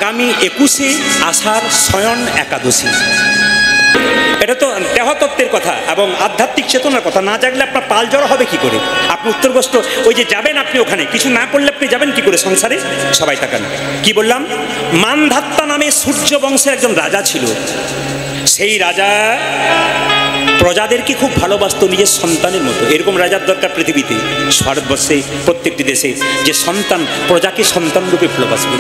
আগামী 21শে আষাঢ় শয়ন একাদশী। এটা তো দেহতত্ত্বের কথা এবং আধ্যাত্মিক চেতনার কথা। না জাগলে আপনার পাল জড় হবে কি করে? আপনি উত্তরগ্রস্ত ওই যে যাবেন, আপনি ওখানে কিছু না করলে আপনি যাবেন কি করে সংসারে? সবাই তাকান। কি বললাম? মানধাত্তা নামে সূর্য বংশের একজন রাজা ছিল। সেই রাজা প্রজাদেরকে খুব ভালোবাসতো নিজের সন্তানের মতো। এরকম রাজার দরকার পৃথিবীতে, ভারতবর্ষে প্রত্যেকটি দেশে, যে সন্তান প্রজাকে সন্তান রূপে ভালোবাসবে,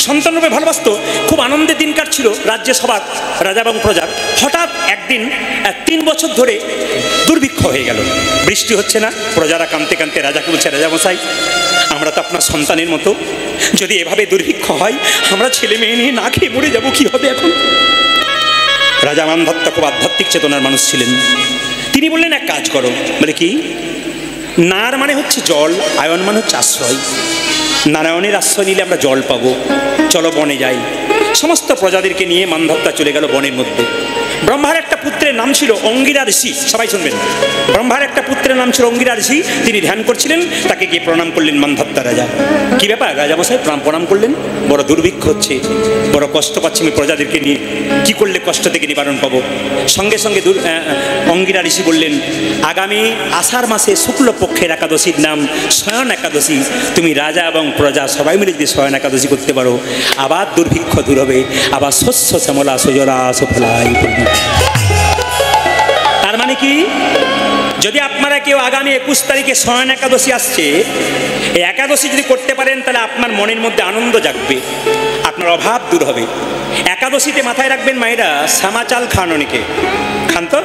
সন্তান রূপে ভালোবাসতো। খুব আনন্দের দিন কাটছিল রাজ্য সভার, রাজা এবং প্রজার। হঠাৎ একদিন 3 বছর ধরে দুর্ভিক্ষ হয়ে গেল, বৃষ্টি হচ্ছে না। প্রজারা কাঁদতে কাঁদতে রাজাকে বলছে, রাজা মশাই, আমরা তো আপনার সন্তানের মতো, যদি এভাবে দুর্ভিক্ষ হয় আমরা ছেলে মেয়ে নিয়ে না খেয়ে মরে যাবো, কি হবে এখন? রাজা মানধাত্তা খুব আধ্যাত্মিক চেতনার মানুষ ছিলেন। তিনি বললেন, এক কাজ করো। বলে কি? নার মানে হচ্ছে জল, আয়ন মানে হচ্ছে আশ্রয়। নারায়ণের আশ্রয় নিলে আমরা জল পাবো, চলো বনে যাই। সমস্ত প্রজাদেরকে নিয়ে মানধাত্তা চলে গেল বনের মধ্যে। ব্রহ্মার একটা পুত্রের নাম ছিল অঙ্গিরা ঋষি। সবাই শুনবেন, ব্রহ্মার একটা পুত্রের নাম ছিল অঙ্গিরা ঋষি। তিনি ধ্যান করছিলেন, তাকে গিয়ে প্রণাম করলেন মানধাত্তা রাজা। কি ব্যাপার রাজা মশাই, প্রণাম করলেন? বড় দুর্ভিক্ষ হচ্ছে, বড় কষ্ট পাচ্ছি আমি প্রজাদেরকে নিয়ে, কি করলে কষ্ট থেকে নিবারণ পাবো? সঙ্গে সঙ্গে অঙ্গিরা ঋষি বললেন, আগামী আষাঢ় মাসে শুক্লপক্ষের একাদশীর নাম শয়ন একাদশী। তুমি রাজা এবং প্রজা সবাই মিলে যদি শয়ন একাদশী করতে পারো, আবার দুর্ভিক্ষ দূর হবে, আবার শস্য শ্যামলা সুজলা সুফলাই। তার মানে কি? যদি আপনারা কেউ আগামী 21 তারিখে শয়ন একাদশী আসছে, এই একাদশী যদি করতে পারেন, তাহলে আপনার মনের মধ্যে আনন্দ জাগবে, আপনার অভাব দূর হবে। একাদশীতে মাথায় রাখবেন মায়েরা, শ্যামা চাল খান। অনেকে খান তো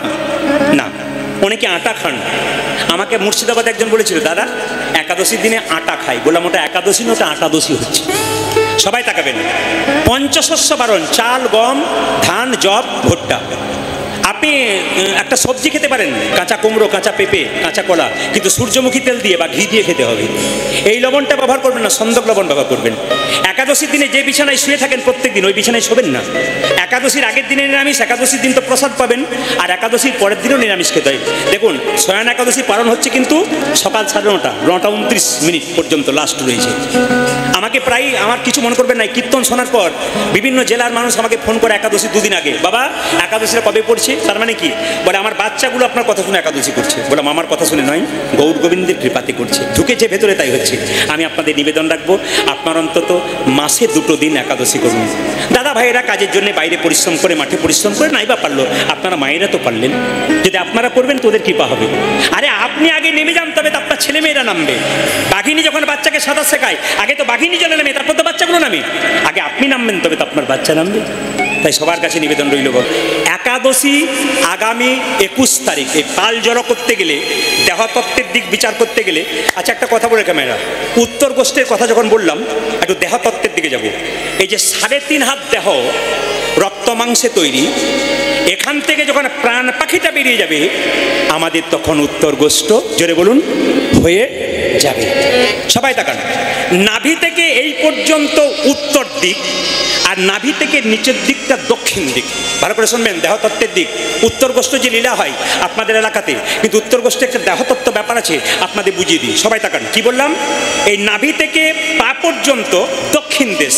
না, অনেকে আটা খান। আমাকে মুর্শিদাবাদ একজন বলেছিল, দাদা একাদশীর দিনে আটা খাই। বললাম, ওটা একাদশী না, ওটা আটাদশী হচ্ছে। সবাই তাকাবেন। পঞ্চশস্য বারণ, চাল, গম, ধান, জব, ভুট্টা। আপনি একটা সবজি খেতে পারেন, কাঁচা কুমড়ো, কাঁচা পেঁপে, কাঁচা কলা, কিন্তু সূর্যমুখী তেল দিয়ে বা ঘি দিয়ে খেতে হবে। এই লবণটা ব্যবহার করবেন না, সন্দক লবণ ব্যবহার করবেন। একাদশীর দিনে যে বিছানায় শুয়ে থাকেন প্রত্যেক দিন, ওই বিছানায় শোবেন না। একাদশীর আগের দিনে নিরামিষ, একাদশীর দিন তো প্রসাদ পাবেন, আর একাদশীর পরের দিনও নিরামিষ খেতে হয়। দেখুন, শয়ন একাদশী পালন হচ্ছে কিন্তু সকাল 9:29 পর্যন্ত লাস্ট রয়েছে। আমাকে প্রায়, আমার কিছু মনে করবেন না, কীর্তন শোনার পর বিভিন্ন জেলার মানুষ আমাকে ফোন করে একাদশী 2 দিন আগে, বাবা একাদশীরা কবে পড়ছে? তার মানে কি? বলে, আমার বাচ্চাগুলো আপনার কথা শুনে একাদশী করছে। বললাম, আমার কথা শুনে নয়, গৌর গোবিন্দের কৃপাতে করছে, ঢুকেছে ভেতরে, তাই হচ্ছে। আমি আপনাদের নিবেদন রাখবো, আপনার অন্তত মাসে 2 দিন একাদশী করুন। দাদা ভাইয়েরা কাজের জন্য বাইরে পরিশ্রম করে, মাঠে পরিশ্রম করে নাই বা পারলো, আপনারা মায়েরা তো পারলেন। যদি আপনারা করবেন তো ওদের কৃপা হবে। আরে আপনি আগে নেমে যান, তবে তো আপনার ছেলে মেয়েরা নামবে। বাঘিনী যখন বাচ্চাকে সাঁতার শেখায়, আগে তো বাঘিনী জলে নামে, তারপর তো বাচ্চাগুলো নামে। আগে আপনি নামবেন, তবে তো আপনার বাচ্চা নামবে। তাই সবার কাছে নিবেদন রইল, একাদশী আগামী 21 তারিখ। এই পাল জড়ো করতে গেলে, দেহতত্ত্বের দিক বিচার করতে গেলে, আচ্ছা একটা কথা বলে ক্যামেরা, উত্তর গোষ্ঠীর কথা যখন বললাম, একটু দেহতত্ত্বের দিকে যাব। এই যে 3.5 হাত দেহ রক্ত মাংসে তৈরি, এখান থেকে যখন প্রাণ পাখিটা বেরিয়ে যাবে, আমাদের তখন উত্তর গোষ্ঠ, জোরে বলুন, হয়ে যাবে। সবাই তাকান, নাভি থেকে এই পর্যন্ত উত্তর দিক, আর নাভি থেকে নিচের দিকটা দক্ষিণ দিক। ভালো করে শুনবেন, দেহতত্ত্বের দিক। উত্তর গোষ্ঠ যে লীলা হয় আপনাদের এলাকাতে, কিন্তু উত্তর গোষ্ঠে একটা দেহতত্ত্ব ব্যাপার আছে, আপনাদের বুঝিয়ে দিই। সবাই তাকান, কি বললাম? এই নাভি থেকে পা পর্যন্ত দক্ষিণ দেশ,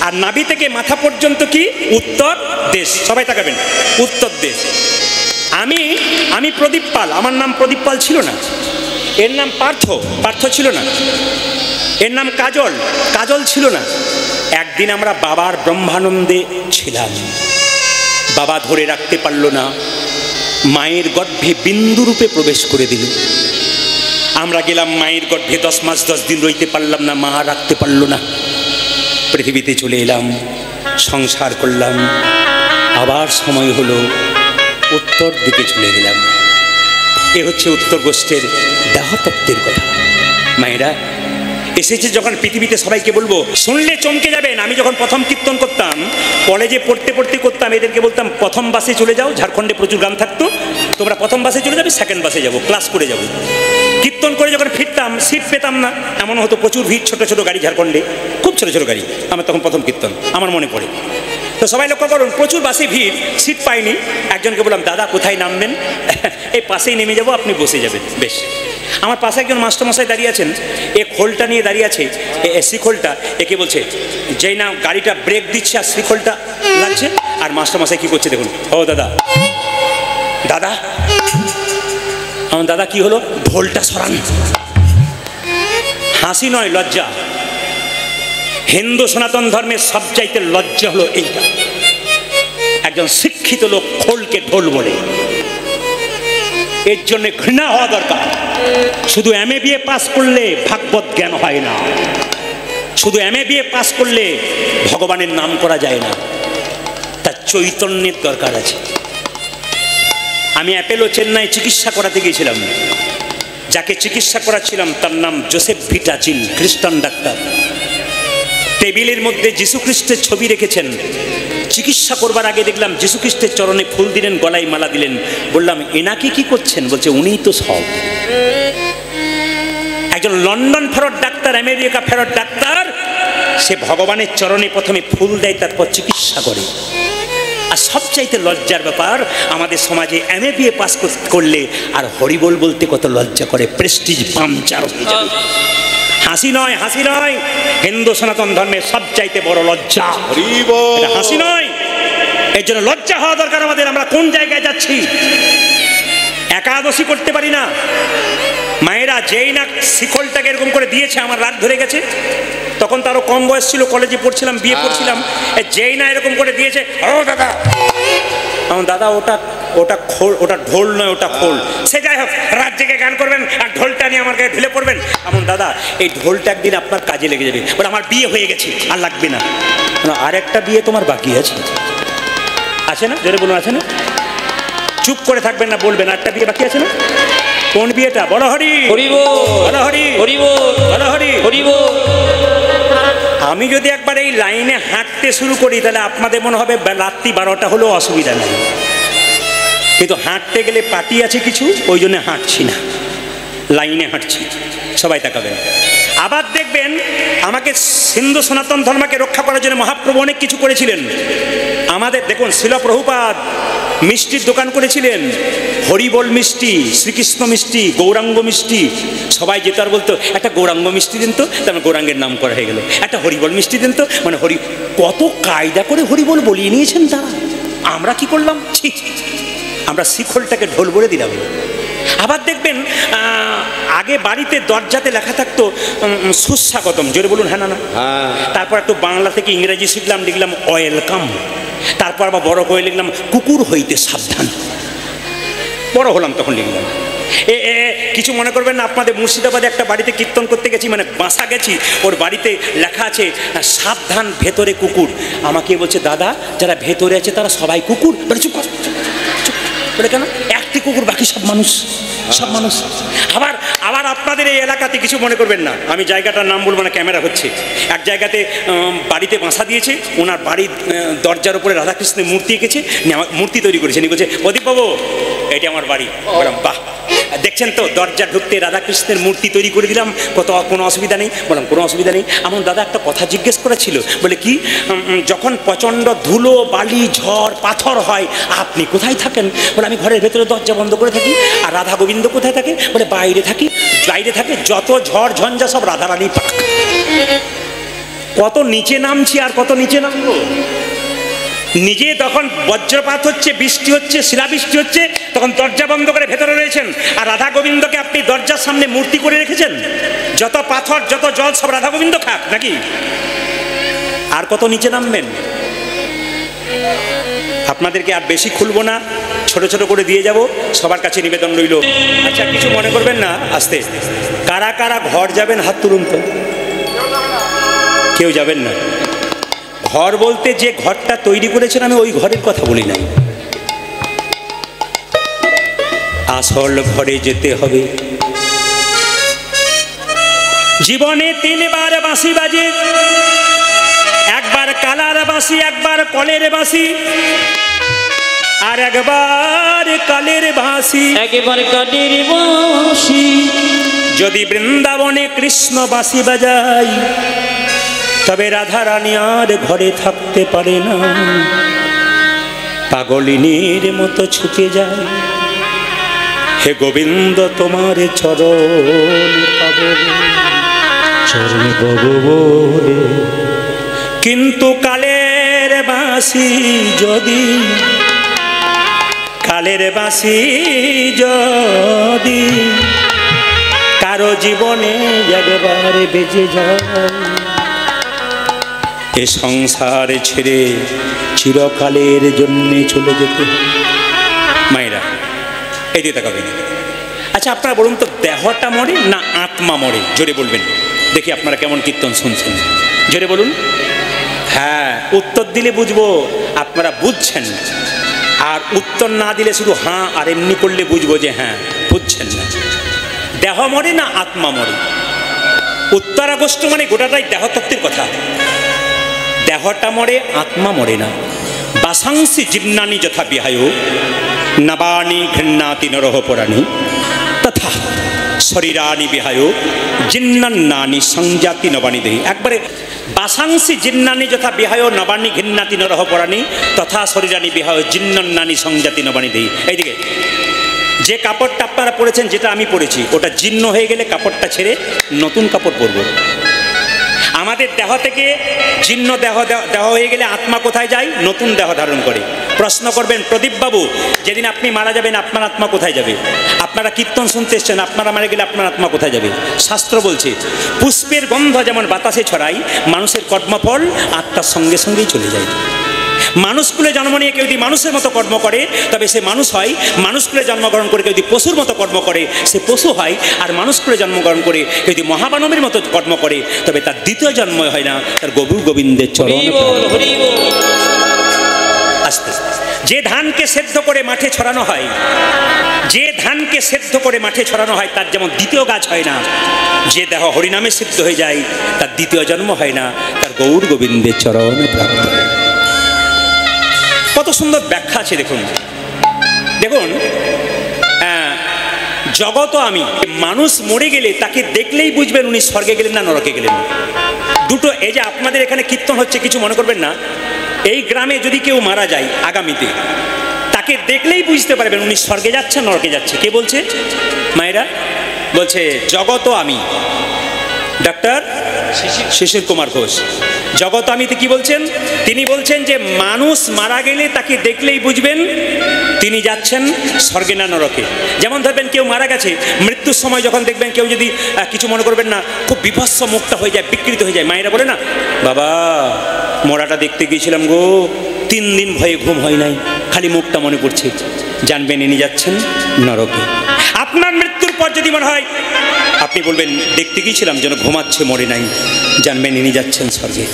আর নাভি থেকে মাথা পর্যন্ত কি? উত্তর দেশ। সবাই তাকাবেন, উত্তর দেশ। আমি প্রদীপ পাল, আমার নাম প্রদীপ পাল ছিল না। এর নাম পার্থ ছিল না। এর নাম কাজল ছিল না। একদিন আমরা বাবার ব্রহ্মানন্দে ছিলাম, বাবা ধরে রাখতে পারল না, মায়ের গর্ভে বিন্দু রূপে প্রবেশ করে দিল। আমরা গেলাম মায়ের গর্ভে, 10 মাস 10 দিন রইতে পারলাম না, মা রাখতে পারল না। পৃথিবীতে চলে এলাম, সংসার করলাম, আবার সময় হলো, উত্তর দিকে চলে গেলাম। এ হচ্ছে উত্তর গোষ্ঠের দেহতত্ত্বের কথা। মায়েরা এসেছে যখন পৃথিবীতে, সবাইকে বলবো, শুনলে চমকে যাবেন। আমি যখন প্রথম কীর্তন করতাম, কলেজে পড়তে করতাম, এদেরকে বলতাম প্রথম বাসে চলে যাও। ঝাড়খণ্ডে প্রচুর গ্রাম থাকতো, তোমরা প্রথম বাসে চলে যাবে, সেকেন্ড বাসে যাবো, ক্লাস করে যাবো। কীর্তন করে যখন ফিরতাম, সিট পেতাম না, এমন হতো। প্রচুর ভিড়, ছোট ছোট গাড়ি, ঝাড়খণ্ডে খুব ছোট ছোট গাড়ি। আমার তখন প্রথম কীর্তন, আমার মনে পড়ে। তো সবাই লক্ষ্য করুন, প্রচুর বাসে ভিড়, সিট পাইনি। একজনকে বললাম, দাদা কোথায় নামবেন? এই পাশেই নেমে যাবো, আপনি বসে যাবেন। বেশ, আমার পাশে একজন মাস্টারমশাই দাঁড়িয়ে আছেন, এ খোলটা নিয়ে দাঁড়িয়ে আছে, শ্রীখোলটা, একে বলছে যেই না গাড়িটা ব্রেক দিচ্ছে আর শ্রীখোলটা লাগছে, আর মাস্টারমশাই কি করছে দেখুন, ও দাদা দাদা, আমার দাদা কি হলো, ঢোলটা সরান। হাসি নয়, লজ্জা। হিন্দু সনাতন ধর্মের সবচাইতে লজ্জা হলো এইটা, একজন শিক্ষিত লোক খোলকে ঢোল বলে। এর জন্য ঘৃণা হওয়া দরকার। শুধু MA BA পাস করলে ভাগবত জ্ঞান হয় না, শুধু MA BA পাস করলে ভগবানের নাম করা যায় না, তার চৈতন্যের দরকার আছে। আমি অ্যাপেলো চেন্নাই চিকিৎসা করাতে গিয়েছিলাম, যাকে চিকিৎসা করাচ্ছিলাম তার নাম জোসেফ ভিটাচিন, খ্রিস্টান ডাক্তার। টেবিলের মধ্যে যীশু খ্রিস্টের ছবি রেখেছেন। চিকিৎসা করবার আগে দেখলাম যীশু খ্রিস্টের চরণে ফুল দিলেন, গলায় মালা দিলেন। বললাম এনাকে কি করছেন? বলছে উনিই তো সব। একজন লন্ডন ফেরত ডাক্তার, আমেরিকা ফেরত ডাক্তার, সে ভগবানের চরণে প্রথমে ফুল দেয়, তারপর চিকিৎসা করে। আর সবচাইতে লজ্জার ব্যাপার, আমাদের সমাজে MA BA পাস করলে আর হরিবোল বলতে কত লজ্জা করে, প্রেস্টিজ পাংচার হয়ে যাবে। হাসি নয়, হাসি নয়, হিন্দু সনাতন ধর্মের সবচাইতে বড় লজ্জা, হাসি নয়। এর জন্য লজ্জা হওয়া দরকার আমাদের। আমরা কোন জায়গায় যাচ্ছি? একাদশী করতে পারি না। মায়েরা যেই না শিকলটাকে এরকম করে দিয়েছে, আমার রাগ ধরে গেছে। তখন তারও কম বয়স ছিল, কলেজে পড়ছিলাম, বিয়ে পড়ছিলাম। যেই না এরকম করে দিয়েছে, ও দাদা, আমার দাদা ওটা ওটা খোল, ওটা ঢোল নয়, ওটা খোল। সে যাই হোক, রাত জেগে গান করবেন আর ঢোলটা নিয়ে আমার গায়ে ঢেলে পড়বেন। আমার দাদা, এই ঢোলটা একদিন আপনার কাজে লেগে যাবে। ওটা আমার বিয়ে হয়ে গেছে, আর লাগবে না। আর একটা বিয়ে তোমার বাকি আছে, আছে না? জোরে বলুন, আছে না? চুপ করে থাকবেন না, বলবেন একটা বিয়ে বাকি আছে না? কোন বিয়েটা? বলো হরি হরিব, বলো হরি হরিব, বলো হরি হরিব। আমি যদি একবার এই লাইনে হাঁটতে শুরু করি, তাহলে আপনাদের মনে হবে রাত্রি 12টা হলেও অসুবিধা নেই, কিন্তু হাঁটতে গেলে পার্টি আছে কিছু, ওই জন্য হাঁটছি না, লাইনে হাঁটছি। সবাই তাকাবেন। আবার দেখবেন, আমাকে হিন্দু সনাতন ধর্মকে রক্ষা করার জন্য মহাপ্রভু অনেক কিছু করেছিলেন। আমাদের দেখুন, শিল প্রভুপাদ মিষ্টির দোকান করেছিলেন, হরিবোল মিষ্টি, শ্রীকৃষ্ণ মিষ্টি, গৌরাঙ্গ মিষ্টি। সবাই যেত আর বলতো একটা গৌরাঙ্গ মিষ্টি দিন তো, তার গৌরাঙ্গের নাম করা হয়ে গেল। একটা হরিবোল মিষ্টি দিন তো, মানে হরি। কত কায়দা করে হরিবোল বলিয়ে নিয়েছেন তারা। আমরা কি করলাম? ঠিক, আমরা শিখলটাকে ঢোল বলে দিলাম। আবার দেখবেন, আগে বাড়িতে দরজাতে লেখা থাকতো সুস্বাগতম। জোরে বলুন, হ্যাঁ না না? তারপর একটু বাংলা থেকে ইংরেজি শিখলাম, লিখলাম ওয়েলকাম। তারপর আবার বড় করে লিখলাম কুকুর হইতে সাবধান। বড় হলাম তখন লিখলাম। কিছু মনে করবেন না, আপনাদের মুর্শিদাবাদে একটা বাড়িতে কীর্তন করতে গেছি, মানে বাসা গেছি, ওর বাড়িতে লেখা আছে সাবধান ভেতরে কুকুর। আমাকে বলছে দাদা, যারা ভেতরে আছে তারা সবাই কুকুর। বলে চুপ কর, বলে কেন? একটি কুকুর, বাকি সব মানুষ, সব মানুষ। আবার আবার আপনাদের এই এলাকাতে কিছু মনে করবেন না, আমি জায়গাটার নাম বলবো না, ক্যামেরা হচ্ছে। এক জায়গাতে বাড়িতে বাসা দিয়েছে, ওনার বাড়ির দরজার উপরে রাধাকৃষ্ণের মূর্তি এঁকেছে, মূর্তি তৈরি করেছে। নি বলছে প্রদীপ বাবু, এটি আমার বাড়ি। বললাম বাহ, দেখছেন তো, দরজা ঢুকতে রাধাকৃষ্ণের মূর্তি তৈরি করে দিলাম, কোনো অসুবিধা নেই। বললাম কোনো অসুবিধা নেই। আমার দাদা একটা কথা জিজ্ঞেস করেছিল, বলে কি, যখন প্রচণ্ড ধুলো, বালি, ঝড়, পাথর হয়, আপনি কোথায় থাকেন? বলে আমি ঘরের ভেতরে দরজা বন্ধ করে থাকি। আর রাধা গোবিন্দ কোথায় থাকে? বলে বাইরে থাকি। বাইরে থাকে, যত ঝড় ঝঞ্ঝা সব রাধারানী পাক। কত নিচে নামছি আর কত নিচে নামবো। নিজে তখন বজ্রপাত হচ্ছে, বৃষ্টি হচ্ছে, শিলাবৃষ্টি হচ্ছে, তখন দরজা বন্ধ করে ভেতরে রয়েছেন। আর রাধা গোবিন্দকে আপনি দরজার সামনে মূর্তি করে রেখেছেন। যত পাথর, যত জল, সব রাধা গোবিন্দ খাক নাকি? আর কত নিচে নামবেন? আপনাদেরকে আর বেশি খুলবো না, ছোট ছোট করে দিয়ে যাব। সবার কাছে নিবেদন রইল। আচ্ছা, কিছু মনে করবেন না, আস্তে। কারা কারা ঘর যাবেন হাত তুলুন তো। কেউ যাবেন না? ঘর বলতে যে ঘরটা তৈরি করেছেন, আমি ওই ঘরের কথা বলি নাই। আসল ঘরে যেতে হবে। জীবনে 3 বার বাঁশি বাজে, একবার কালার বাঁশি, একবার কলের বাঁশি, আর একবার কালের বাঁশি, একবার কালের বাঁশি। যদি বৃন্দাবনে কৃষ্ণ বাঁশি বাজাই, তবে রাধা রানী আর ঘরে থাকতে পারে না, পাগলিনীর মতো ছুটে যায়। হে গোবিন্দ তোমার চরণ পাব, চরণ পাব বলে। কিন্তু কালের বাঁশি যদি, কালের বাঁশি যদি কারো জীবনে একবার বেজে যায়, এ সংসার ছেড়ে চিরকালের জন্যে চলে যেতে। মায়েরা এই দিয়ে তাকাবেন। আচ্ছা আপনারা বলুন তো, দেহটা মরে না আত্মা মরে? জোরে বলবেন দেখি আপনারা কেমন কীর্তন শুনছেন, জোরে বলুন। হ্যাঁ, উত্তর দিলে বুঝবো আপনারা বুঝছেন, আর উত্তর না দিলে শুধু হ্যাঁ আর এমনি করলে বুঝবো যে হ্যাঁ বুঝছেন না। দেহ মরে না আত্মা মরে? উত্তর আগস্ট মানে গোটাটাই দেহতত্ত্বের কথা। দেহটা মরে, আত্মা মরে না। বাসাংসি জীর্ণানি যথা বিহায় নবানি ঘৃণাতি নরহ পরাণী তথা শরীরানি বিহায় জীর্ণান্নানি সংজাতি নবানি দেহি। একবারে বাসাংসি জীর্ণানি যথা বিহায় নবানি ঘৃণাতি নরহ পরাণী তথা শরীরানি বিহায় জীর্ণান্নানি সংজাতি নবানি দেহি। এইদিকে যে কাপড়টা আপনারা পরেছেন, যেটা আমি পরেছি, ওটা জীর্ণ হয়ে গেলে কাপড়টা ছেড়ে নতুন কাপড় পরব। আমাদের দেহ থেকে জীর্ণ দেহ হয়ে গেলে আত্মা কোথায় যায়? নতুন দেহ ধারণ করে। প্রশ্ন করবেন, প্রদীপ বাবু যেদিন আপনি মারা যাবেন আপনার আত্মা কোথায় যাবে? আপনারা কীর্তন শুনতে এসছেন, আপনারা মারা গেলে আপনার আত্মা কোথায় যাবে? শাস্ত্র বলছে পুষ্পের গন্ধ যেমন বাতাসে ছড়ায়, মানুষের কর্মফল আত্মার সঙ্গে সঙ্গেই চলে যায়। মানুষকুলে জন্ম নিয়ে কেউ যদি মানুষের মতো কর্ম করে তবে সে মানুষ হয়, মানুষকুলে জন্মগ্রহণ করে কেউ যদি পশুর মতো কর্ম করে সে পশু হয়, আর মানুষকুলে জন্মগ্রহণ করে কেউ যদি মহামানবের মতো কর্ম করে তবে তার দ্বিতীয় জন্ম হয় না, তার গরু গোবিন্দের চরণ। আস্তে আস্তে যে ধানকে সেদ্ধ করে মাঠে ছড়ানো হয়, যে ধানকে সেদ্ধ করে মাঠে ছড়ানো হয় তার যেমন দ্বিতীয় গাছ হয় না, যে দেহ হরিনামে সিদ্ধ হয়ে যায় তার দ্বিতীয় জন্ম হয় না, তার গৌর গোবিন্দের চরণ প্রাপ্ত হয়। কত সুন্দর ব্যাখ্যা আছে দেখুন। দেখুন জগৎ আমি, মানুষ মরে গেলে তাকে দেখলেই বুঝবেন উনি স্বর্গে গেলেন না নরকে গেলেন। দুটো, এই যে আপনাদের এখানে কীর্তন হচ্ছে কিছু মনে করবেন না, এই গ্রামে যদি কেউ মারা যায় আগামীতে, তাকে দেখলেই বুঝতে পারবেন উনি স্বর্গে যাচ্ছে নরকে যাচ্ছে। কে বলছে? মায়েরা বলছে জগৎ আমি, ডক্টর শিশির কুমার ঘোষ। জগৎ আমিতে কি বলছেন? তিনি বলছেন যে মানুষ মারা গেলে তাকে দেখলেই বুঝবেন তিনি যাচ্ছেন স্বর্গে না নরকে। যেমন ধরবেন কেউ মারা গেছে, মৃত্যুর সময় যখন দেখবেন কেউ যদি কিছু মনে করবেন না, খুব বিভৎস মুখটা হয়ে যায়, বিকৃত হয়ে যায়, মায়েরা বলে না, বাবা মরাটা দেখতে গিয়েছিলাম গো, 3 দিন ভয়ে ঘুম হয় নাই, খালি মুখটা মনে পড়ছে, জানবেন ইনি যাচ্ছেন নরকে। আপনার মৃত্যুর পর যদি মনে হয়, আপনি বলবেন দেখতে গিয়েছিলাম যেন ঘুমাচ্ছে মরে নাই, জানবেন ইনি যাচ্ছেন স্বর্গে।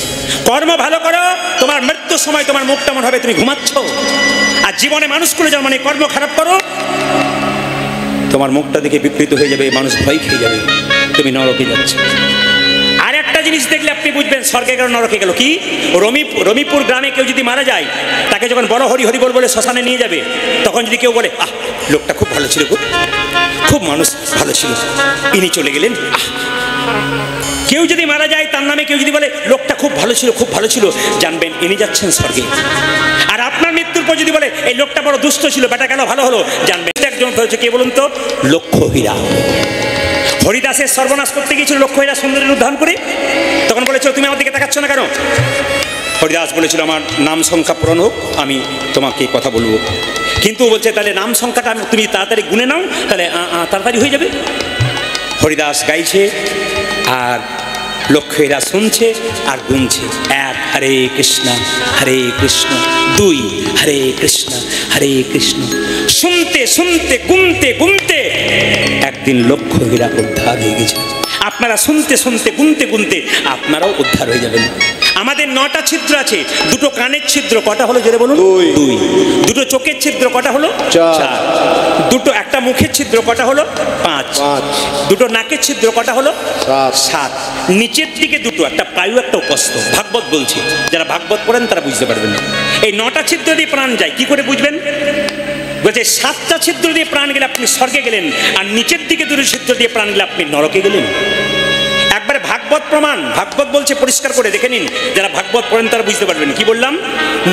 কর্ম ভালো করো, তোমার মৃত্যুর সময় তোমার মুখটা মনে হবে তুমি ঘুমাচ্ছ। আর জীবনে মানুষ করে যেমন কর্ম খারাপ করো, তোমার মুখটা দেখে বিকৃত হয়ে যাবে, মানুষ ভয় খেয়ে যাবে, তুমি নরকে যাচ্ছ। আর একটা জিনিস দেখলে আপনি বুঝবেন স্বর্গে গেল নরকে গেল। কি? রমিপুর গ্রামে কেউ যদি মারা যায়, তাকে যখন বড় হরি হরি বল বলে শ্মশানে নিয়ে যাবে, তখন যদি কেউ বলে আহ লোকটা খুব ভালো ছিল, খুব মানুষ ভালো ছিল, ইনি চলে গেলেন, কেউ যদি মারা যায় তার নামে কেউ যদি বলে লোকটা খুব ভালো ছিল, খুব ভালো ছিল, জানবেন ইনি যাচ্ছেন স্বর্গে। আর আপনার মৃত্যুর পর যদি বলে এই লোকটা বড় দুষ্ট ছিল, বেটা গেল ভালো হলো, জানবেন একজন হয়েছে কে বলুন তো? লক্ষ্য হীরা। হরিদাসের সর্বনাশ করতে গিয়েছিল লক্ষ্য হীরা সুন্দরীর উদ্ধার করে, তখন বলেছিল তুমি আমার দিকে তাকাচ্ছ না কেন? হরিদাস বলেছিল আমার নাম সংখ্যা পূরণ হোক, আমি তোমাকে কথা বলবো। কিন্তু বলছে তাহলে নাম সংখ্যাটা তুমি তাড়াতাড়ি গুনে নাও, তাহলে তাড়াতাড়ি হয়ে যাবে। হরিদাস গাইছে আর লক্ষ্যেরা শুনছে আর গুনছে। 1 হরে কৃষ্ণ হরে কৃষ্ণ, 2 হরে কৃষ্ণ হরে কৃষ্ণ। শুনতে শুনতে গুনতে গুনতে একদিন লক্ষ্যহীরা উদ্ধার হয়ে গেছে। আপনারা শুনতে শুনতে গুনতে গুনতে আপনারাও উদ্ধার হয়ে যাবেন। আমাদের 9টা ছিদ্র আছে, 2টো কানের ছিদ্র কটা হলো জোরে বলুন? 2। 2টো চোখের ছিদ্র কটা হলো? 4। 2টো একটা মুখের ছিদ্র কটা হলো? 5। 2টো নাকের ছিদ্র কটা হলো? 7। নিচের দিকে 2টো, একটা পায়ু একটা উপস্থ। ভাগবত বলছি, যারা ভাগবত পড়েন তারা বুঝতে পারবেন। এই 9টা ছিদ্র দিয়ে প্রাণ যায়, কি করে বুঝবেন? বলছে 7টা ছিদ্র দিয়ে প্রাণ গেলে আপনি স্বর্গে গেলেন, আর নিচের দিকে 2টো ছিদ্র দিয়ে প্রাণ গেলে আপনি নরকে গেলেন। একবার ভাগবত প্রমাণ, ভাগবত বলছে পরিষ্কার করে দেখে নিন, যারা ভাগবত পড়েন তারা বুঝতে পারবেন। কি বললাম?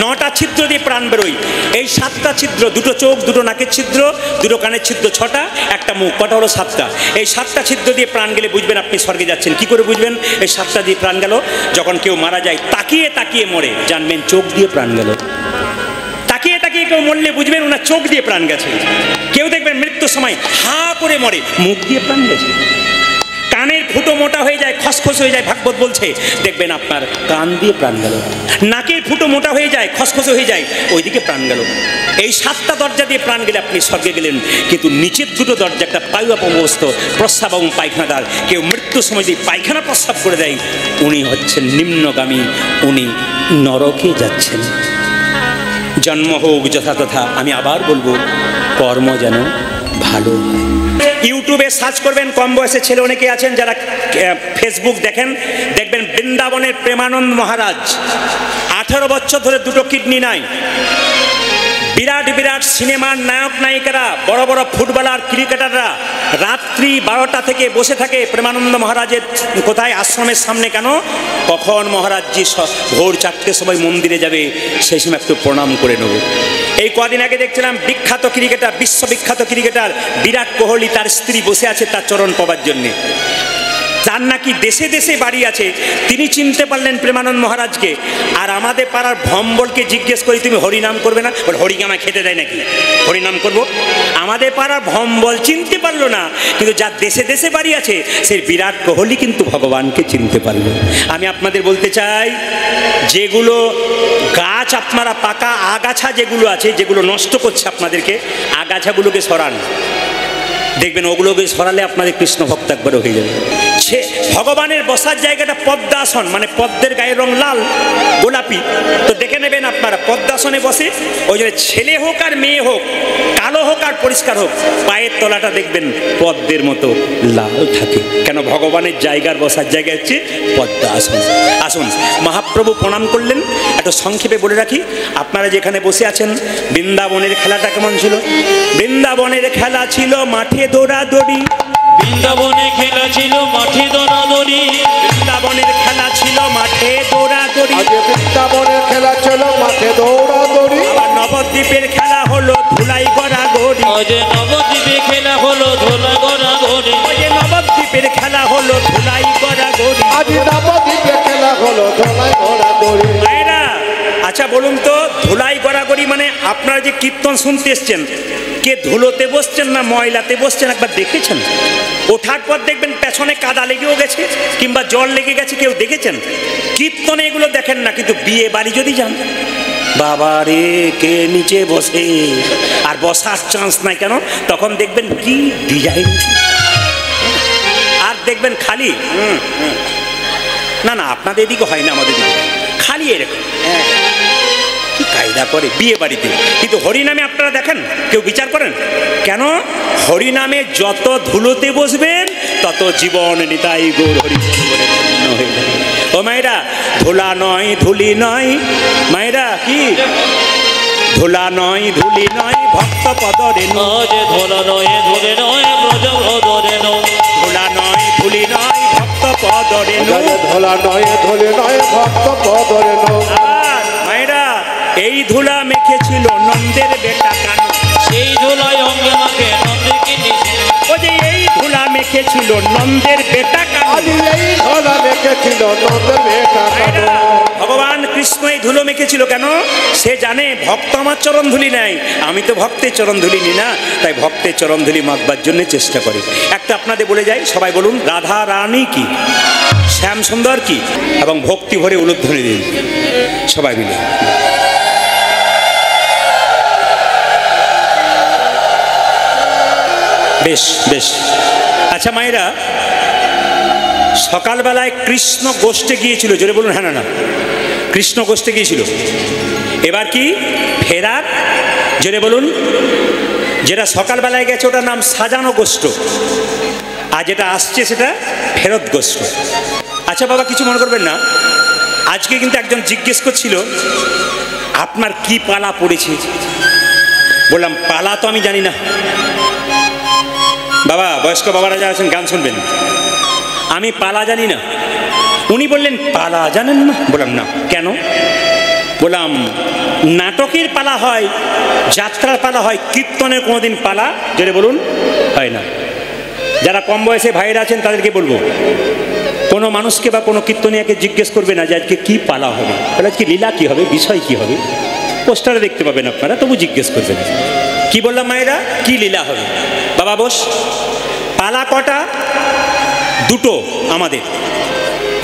9টা ছিদ্র দিয়ে প্রাণ বেরোয়। এই 7টা ছিদ্র, 2টো চোখ, 2টো নাকের ছিদ্র, 2টো কানের ছিদ্র, 6টা, একটা মুখ, কটা হলো 7টা। এই 7টা ছিদ্র দিয়ে প্রাণ গেলে বুঝবেন আপনি স্বর্গে যাচ্ছেন। কি করে বুঝবেন এই 7টা দিয়ে প্রাণ গেল? যখন কেউ মারা যায় তাকিয়ে তাকিয়ে মরে, জানবেন চোখ দিয়ে প্রাণ গেল। তাকিয়ে তাকিয়ে কেউ মরলে বুঝবেন ওনার চোখ দিয়ে প্রাণ গেছে। কেউ দেখবেন মৃত্যুর সময় হা করে মরে, মুখ দিয়ে প্রাণ গেছে। কানের ফুটো মোটা হয়ে যায়, খসখস হয়ে যায়, ভাগবত বলছে দেখবেন আপনার কান দিয়ে প্রাণ গেল। নাকের ফুটো মোটা হয়ে যায়, খসখস হয়ে যায়, ওইদিকে প্রাণ গেল। এই 7টা দরজা দিয়ে প্রাণ গেলে আপনি স্বর্গে গেলেন। কিন্তু নিচের 2টো দরজা, একটা পায়ু অপমস্ত, প্রস্রাব এবং পায়খানাদার, কেউ মৃত্যুর সময় যদি পায়খানা প্রস্রাব করে দেয় উনি হচ্ছেন নিম্নগামী, উনি নরকে যাচ্ছেন। জন্ম হোক যথাতথা, আমি আবার বলবো কর্ম যেন ভালো হয়। ইউটিউবে সার্চ করবেন, কম বয়সের ছেলে অনেকে আছেন যারা ফেসবুক দেখেন, দেখবেন বৃন্দাবনের প্রেমানন্দ মহারাজ 18 বছর ধরে 2টো কিডনি নাই। বিরাট বিরাট সিনেমার নায়ক নায়িকারা, বড় বড় ফুটবলার, ক্রিকেটাররা রাত্রি 12টা থেকে বসে থাকে প্রেমানন্দ মহারাজের কোথায় আশ্রমের সামনে। কেন? কখন মহারাজজি ভোর 4টের সময় মন্দিরে যাবে, সেই সময় একটু প্রণাম করে নেব। এই কদিন আগে দেখছিলাম বিখ্যাত ক্রিকেটার, বিশ্ববিখ্যাত ক্রিকেটার বিরাট কোহলি, তার স্ত্রী বসে আছে তার চরণ পাবার জন্যে। যার নাকি দেশে দেশে বাড়ি আছে, তিনি চিনতে পারলেন প্রেমানন্দ মহারাজকে। আর আমাদের পাড়ার ভম্বলকে জিজ্ঞেস করি তুমি হরিনাম করবে না? বলে হরিকে আমায় খেতে দেয় নাকি, হরিনাম করব? আমাদের পাড়ার ভম্বল চিনতে পারলো না, কিন্তু যার দেশে দেশে বাড়ি আছে সেই বিরাট কোহলি কিন্তু ভগবানকে চিনতে পারলো। আমি আপনাদের বলতে চাই, যেগুলো গাছ আপনারা পাকা আগাছা যেগুলো আছে, যেগুলো নষ্ট করছে আপনাদেরকে, আগাছাগুলোকে সরান। দেখবেন ওগুলোকে সরালে আপনাদের কৃষ্ণ ভক্ত একবারও হয়ে যাবে। সে ভগবানের বসার জায়গাটা পদ্মাসন, মানে পদ্মের গায়ের রং লাল গোলাপি, তো দেখে নেবেন আপনারা পদ্মাসনে বসে। ওই জন্য ছেলে হোক আর মেয়ে হোক, কালো হোক আর পরিষ্কার হোক, পায়ের তলাটা দেখবেন পদ্মের মতো লাল থাকে। কেন? ভগবানের জায়গার বসার জায়গা হচ্ছে পদ্মাসন। আসুন, মহাপ্রভু প্রণাম করলেন। এত সংক্ষেপে বলে রাখি, আপনারা যেখানে বসে আছেন, বৃন্দাবনের খেলাটা কেমন ছিল? বৃন্দাবনের খেলা ছিল মাঠে দৌড়াদৌড়ি। বৃন্দাবনে খেলা ছিল মাঠে দৌড়াদৌড়ি। বৃন্দাবনের খেলা ছিল মাঠে দৌড়াদৌড়ি। বৃন্দাবনের খেলা ছিল মাঠে দৌড়াদৌড়ি। আবার নবদ্বীপের খেলা হলো ধুলাই গড়াগড়ি। যে নবদ্বীপে খেলা হলো ধুলা গড়াগড়ি। নবদ্বীপের খেলা হলো ধুলাই গড়াগড়ি। আজ নবদ্বীপে খেলা হলো ধুলাই গড়াগড়ি। মায়েরা, আচ্ছা বলুন তো, ধুলাই গড়াগড়ি মানে আপনারা যে কীর্তন শুনতে এসছেন, কে ধুলোতে বসছেন না ময়লাতে বসছেন একবার দেখেছেন? ওঠার পর দেখবেন পেছনে কাদা লেগেও গেছে কিংবা জল লেগে গেছে, কেউ দেখেছেন? কীর্তনে এগুলো দেখেন না, কিন্তু বিয়ে বাড়ি যদি যান, বাবা রে, কে নিচে বসে আর বসার চান্স নাই। কেন? তখন দেখবেন কি ডিজাইন, আর দেখবেন খালি না না, আপনাদের এদিকে হয় না, আমাদের দিকে খালি এরকম কি কায়দা করে বিয়ে বাড়িতে। কিন্তু হরিনামে আপনারা দেখেন কেউ বিচার করেন? কেন? হরিনামে যত ধুলোতে বসবেন তত জীবন নিতাই গৌর হরি বলে ধন্য হয়ে যাবে। ও মায়েরা, ধুলা নয় ধুলি নয়, মায়েরা কি ধুলা নয় ধুলি নয়, ভক্ত পদরে যে ধুলা নয় ধুলে নয়, ব্রজ ভদরে নয়। ধুলা নয় ধুলি নয়, ভক্ত পদরে ধুলা নয় ধুলি নয়, ভক্ত পদরে নয়। মায়েরা, এই ধুলা মেখেছিল নন্দের বেটা কানু। সেই ধুলায় অঙ্গে মাখে নন্দীকে নিশে। ও যে এই ধুলা মেখেছিল নন্দের বেটা কানু। আজ এই ধুলা মেখেছিল নন্দের বেটা কানু। ভগবান কৃষ্ণ এই ধুলো মেখেছিল কেন? সে জানে ভক্ত আমার চরণ ধুলি নেয়, আমি তো ভক্তের চরণ ধুলি নি না, তাই ভক্তের চরণ ধুলি মাখবার জন্য চেষ্টা করে। একটা আপনাদের বলে যাই, সবাই বলুন রাধা রানী কি, শ্যাম সুন্দর কি, এবং ভক্তি ভরে উলুধ্বনি দিন সবাই মিলে। বেশ বেশ। আচ্ছা মায়েরা, সকালবেলায় কৃষ্ণ গোষ্ঠে গিয়েছিল, জোরে বলুন হ্যাঁ না না, কৃষ্ণ গোষ্ঠে গিয়েছিল। এবার কি ফেরার, জোরে বলুন। যেটা সকালবেলায় গেছে ওটার নাম সাজানো গোষ্ঠ, আর যেটা আসছে সেটা ফেরত গোষ্ঠ। আচ্ছা বাবা, কিছু মনে করবেন না, আজকে কিন্তু একজন জিজ্ঞেস করছিল আপনার কি পালা পড়েছে। বললাম পালা তো আমি জানি না। বাবা, বয়স্ক বাবারা যারা আছেন গান শুনবেন, আমি পালা জানি না। উনি বললেন পালা জানেন না? বললাম না। কেন? বললাম নাটকের পালা হয়, যাত্রার পালা হয়, কীর্তনের কোনোদিন পালা জোরে বলুন হয় না। যারা কম বয়সে ভাইয়েরা আছেন তাদেরকে বলবো, কোনো মানুষকে বা কোনো কীর্তনিয়াকে জিজ্ঞেস করবে না যে আজকে কী পালা হবে, তাহলে আজকে লীলা কী হবে, বিষয় কী হবে, পোস্টারে দেখতে পাবেন আপনারা, তবু জিজ্ঞেস করবেন। কি বললাম মায়েরা? কি লীলা হবে। বাবা বস। পালা কটা? দুটো আমাদের,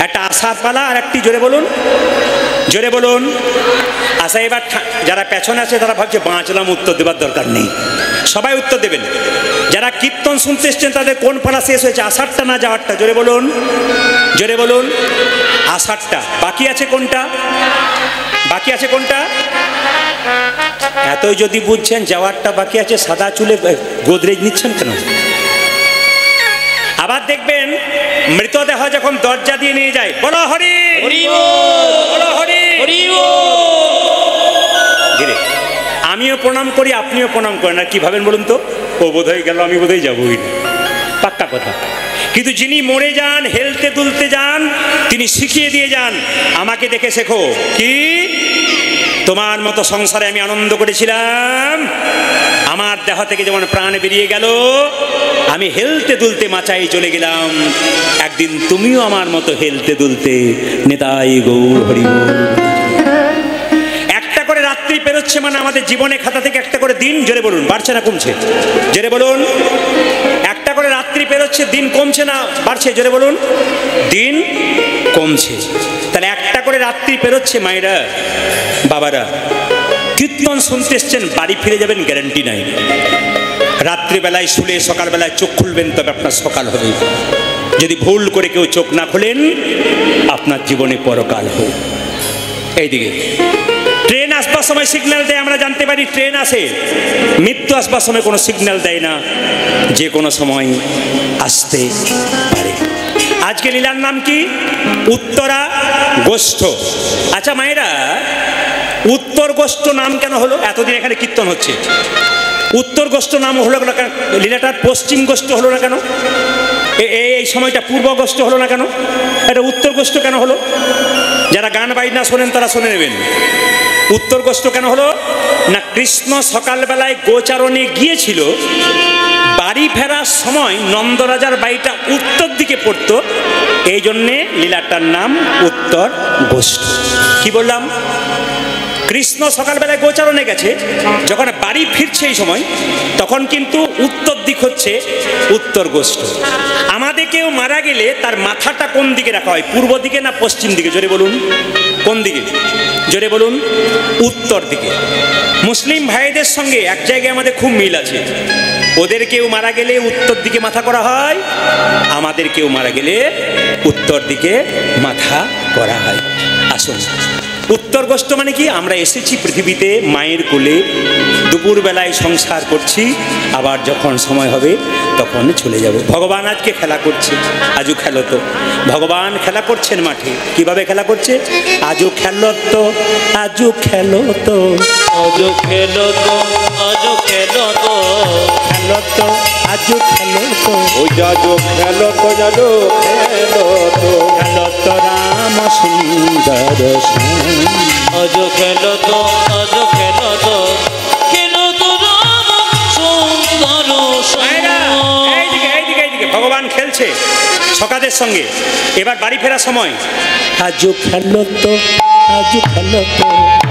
একটা আশার পালা আর একটি জোরে বলুন, জোরে বলুন আশা। এবার যারা পেছনে আছে তারা ভাবছে বাঁচলাম, উত্তর দেবার দরকার নেই, সবাই উত্তর দেবেন। যারা কীর্তন শুনতে এসছেন তাদের কোন পালা শেষ হয়েছে, আষাঢ়টা না যাওয়ারটা? জোরে বলুন, জোরে বলুন। আষাঢ়টা। বাকি আছে কোনটা? বাকি আছে কোনটা? এতই যদি বুঝছেন যাওয়ারটা বাকি আছে, সাদা চুলে গোদরেজ নিচ্ছেন কেন? আবার দেখবেন মৃতদেহ যখন দরজা দিয়ে নিয়ে যায়, বলো হরি বলো হরি। আমিও প্রণাম করি, আপনিও প্রণাম করেন, আর কি ভাবেন বলুন তো? ও বোধ হয়ে গেল, আমি বোধহয় যাবই না, পাক্কা কথা। কিন্তু যিনি মরে যান, হেলতে দুলতে যান, তিনি শিখিয়ে দিয়ে যান, আমাকে দেখে শেখো। কি? তোমার মতো সংসারে আমি আনন্দ করেছিলাম, আমার দেহ থেকে যেমন প্রাণ বেরিয়ে গেল, আমি হেলতে দুলতে মাচায় চলে গেলাম, একদিন তুমিও আমার মতো হেলতে দুলতে নেতাই গৌর হরি বল। একটা করে রাত্রি পেরোচ্ছে মানে আমাদের জীবনে খাতা থেকে একটা করে দিন, জোরে বলুন, বাড়ছে না কমছে? জোরে বলুন। একটা করে রাত্রি পেরোচ্ছে, দিন কমছে না বাড়ছে? জোরে বলুন। দিন কমছে। তাহলে একটা করে রাত্রি পেরোচ্ছে মায়েরা বাবারা। কীর্তন শুনতে এসছেন, বাড়ি ফিরে যাবেন গ্যারান্টি নাই। রাত্রিবেলায় শুলে সকালবেলায় চোখ খুলবেন, তবে আপনার সকাল হবে। যদি ভুল করে কেউ চোখ না খোলেন, আপনার জীবনে পরকাল হোক। এইদিকে ট্রেন আসবার সময় সিগন্যাল দেয়, আমরা জানতে পারি ট্রেন আসে। মৃত্যু আসবার সময় কোনো সিগন্যাল দেয় না, যে কোনো সময় আসতে পারে। আজকে লীলার নাম কি? উত্তরা গোষ্ঠ। আচ্ছা মায়েরা, উত্তর গোষ্ঠ নাম কেন হলো? এতদিন এখানে কীর্তন হচ্ছে, উত্তর গোষ্ঠ নাম হলো কেন? লীলাটার পশ্চিম গোষ্ঠ হলো না কেন? এই সময়টা পূর্ব গোষ্ঠ হলো না কেন? এটা উত্তর গোষ্ঠ কেন হলো? যারা গান বাজনা শোনেন তারা শুনে নেবেন। উত্তর গোষ্ঠ কেন হলো না? কৃষ্ণ সকালবেলায় গোচারণে গিয়েছিল, বাড়ি ফেরার সময় নন্দরাজার বাড়িটা উত্তর দিকে পড়তো, এই জন্যে লীলাটার নাম উত্তর গোষ্ঠ। কি বললাম? কৃষ্ণ সকালবেলায় গোচারণে গেছে, যখন বাড়ি ফিরছে এই সময়, তখন কিন্তু উত্তর দিক হচ্ছে উত্তর গোষ্ঠ। আমাদের কেউ মারা গেলে তার মাথাটা কোন দিকে রাখা হয়? পূর্ব দিকে না পশ্চিম দিকে? জোরে বলুন, কোন দিকে? জোরে বলুন। উত্তর দিকে। মুসলিম ভাইদের সঙ্গে এক জায়গায় আমাদের খুব মিল আছে। ওদের কেউ মারা গেলে উত্তর দিকে মাথা করা হয়, আমাদের কেউ মারা গেলে উত্তর দিকে মাথা করা হয়। আসুন, উত্তর গোষ্ঠ মানে কি? আমরা এসেছি পৃথিবীতে মায়ের কোলে, দুপুরবেলায় সংসার করছি, আবার যখন সময় হবে তখন চলে যাব। ভগবান আজকে খেলা করছে, আজও খেলো তো। ভগবান খেলা করছেন মাঠে। কিভাবে খেলা করছে? আজও খেলো তো, আজও খেলো তো, আজও খেলো তো, আজও খেলো তো, খেলো তো, আজও খেলো তো, ওই যাজো খেলো তো, যাজো খেলো তো, খেলো তো রাম সুন্দর শ্যাম। আজও খেলো তো, আজও খেলো তো, খেলো তো রাম সুন্দর শ্যাম। এইদিকে এইদিকে এইদিকে ভগবান খেলছে সকাদের সঙ্গে। এবার বাড়ি ফেরার সময় আজও খেলো তো, আজও খেলো তো,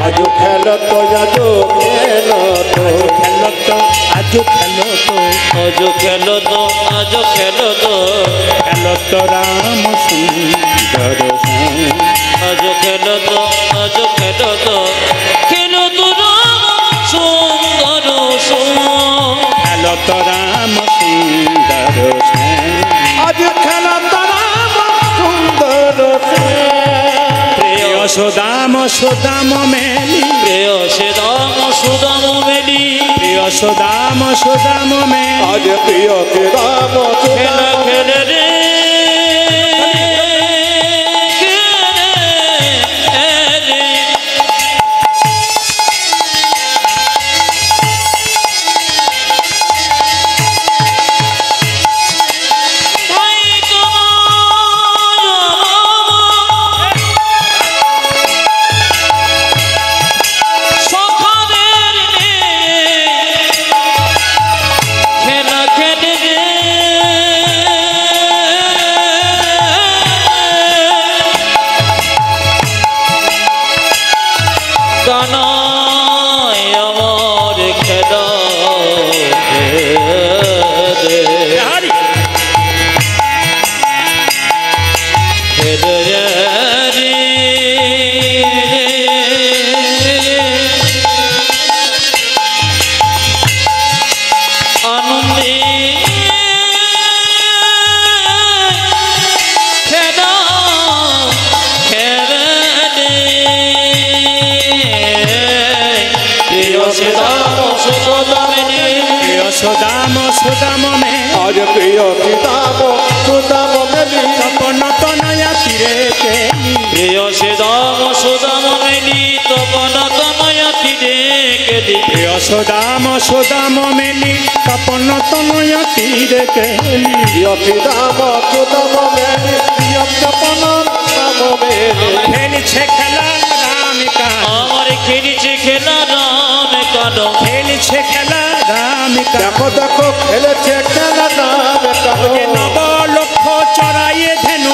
আজো খেলো তো, যাজো খেলো তো, খেলো তো, আজও খেলো তো, আজও খেলো তো, আজও খেলো তো, খেলো তো রাম সুন্দর শ্যাম। আজও খেলো তো, আজও খেলো তো, খেলো তো রাম সুন্দর শ্যাম। খেলো তো রাম সুন্দর শ্যাম। আজ খেলো তো রাম সুন্দর শ্যাম। প্রিয় সুদাম সুদাম মেলি, প্রিয় সুদাম সুদাম মেলি, প্রিয় সুদাম সুদাম মেলি। আজ প্রিয় কে রাম খেলা খেলে রে, কানাই আমার খেলা হারি আনন্দে খেলা খেলে প্রিয় সীতারাম সুতদামিনী প্রিয় সুদাম সুদাম মে আজ প্রিয় সীতাম সুদাম মেলি তপন তনয়া তীরে কেলি প্রিয় সীতারাম সুদামিনী তপন তনয়া তীরে কেলি প্রিয় সুদাম সুদাম মেলি তপন তনয়া তীরে কেলি প্রিয় সীতাম সুদাম মেলি প্রিয় তপন নাম মেলি খেলছে খেলা রামিকা আমার খেলেছে খেলা রাম কানো খেলছে খেলা রামিকা দেখো দেখো খেলেছে খেলা নাম ওরে কানো নব লক্ষ চড়াইয়ে ধেনু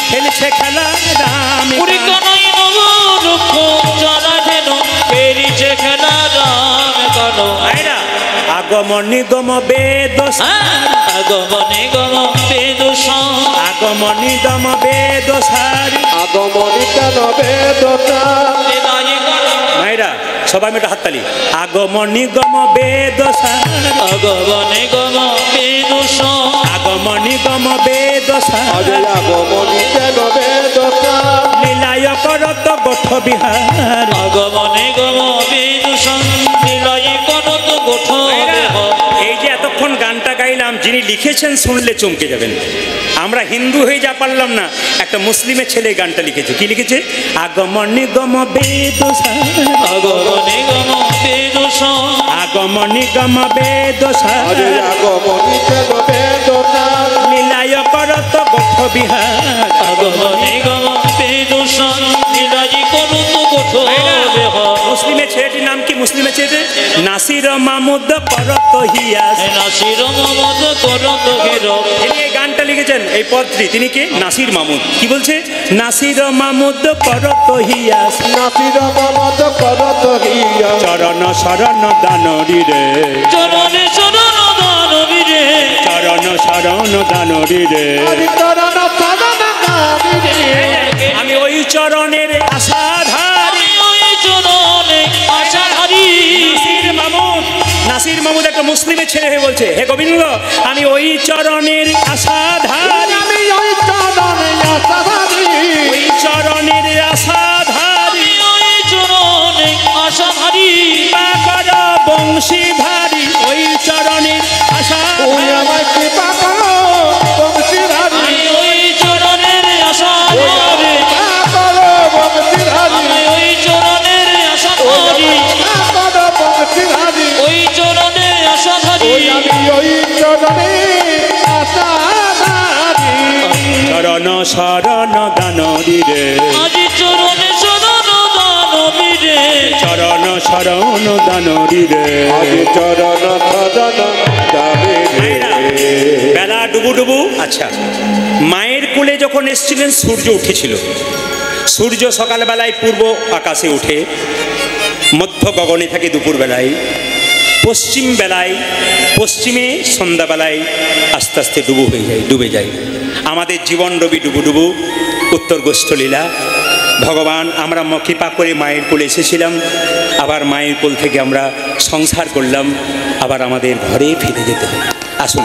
খেলছে খেলা পুরি রামিকা কানাই নব লক্ষ চালা ধেন খেলেছে খেলা রাম কানো আইরা আগমন নিগম বেদ আগমনে গম বেদুষ আগমন নিগম বেদ সারি আগমনী কেন বেদতা মাইরা সবাই মিলে হাততালি আগমন নিগম বেদ সারি আগমনে গম বেদুষ আগমন নিগম বেদ আজ সারি আগমনী কেন বেদতা লীলায় করত গোঠ বিহার আগমনে গম বেদুষ নিলয়ে করত গোঠ এই যে এতক্ষণ গানটা গাইলাম যিনি লিখেছেন শুনলে চমকে যাবেন আমরা হিন্দু হয়ে যা পারলাম না একটা মুসলিমের ছেলে গানটা লিখেছে কি লিখেছে আগমন নিগম বেদ আগমনে গম বেদুষ আগমন নিগম বেদ আজ আগমনী কেন বেদতা লীলায় করত গোঠ বিহার আগমনে গম বেদুষ নিলয়ে করত গোঠ মুসলিমের ছেলেটির নাম কি মুসলিমের ছেলে নাসির মাহমুদ করত হিয়াস নাসির মোহাম্মদ করত হিরো তিনি এই গানটা লিখেছেন এই পদটি তিনি কে নাসির মাহমুদ কি বলছে নাসির মাহমুদ করত হিয়াস নাসির মমত করত হিয়া চরণ শরণ দানরি রে চরণে চরণ দানবীরে চরণ শরণ দানরি রে আদি চরণ চরণ গামিনী আমি ওই চরণের আশাধারী আমি ওই চরণে আশাধারী নাসির মাহমুদ একটা মুসলিমের ছেলে হয়ে বলছে হে গোবিন্দ আমি ওই চরণের আশাধারী আমি ওই চরণে আশাধারী ওই চরণের আশাধারী আমি ওই চরণে আশাধারী কর বংশীধারী ওই চরণের তুই আশাধারী আমায় কৃপা করো বংশীধারী আমি ওই চরণের আশাধারী কৃপা করো বংশীধারী আমি ওই চরণের আশাধারী করো বংশীধারী ওই চরণে আশাধারী আমি ওই চরণে আশাধারী চরণ শরণ দানরি রে আজি চরণে চরণ দানবীরে চরণ শরণ দানরি রে আদি চরণ সদন গামিনী বেলা ডুবু ডুবু আচ্ছা মায়ের কোলে যখন এসেছিলেন সূর্য উঠেছিল সূর্য সকালবেলায় পূর্ব আকাশে উঠে মধ্য গগনে থাকে দুপুরবেলায় পশ্চিম বেলায় পশ্চিমে সন্ধ্যাবেলায় আস্তে আস্তে ডুবে যায় আমাদের জীবন রবি ডুবু ডুবু উত্তর গোষ্ঠলীলা ভগবান আমরা কৃপা করে মায়ের কোলে এসেছিলাম আবার মায়ের কোল থেকে আমরা সংসার করলাম আবার আমাদের ঘরে ফিরে যেতে হবে আসুন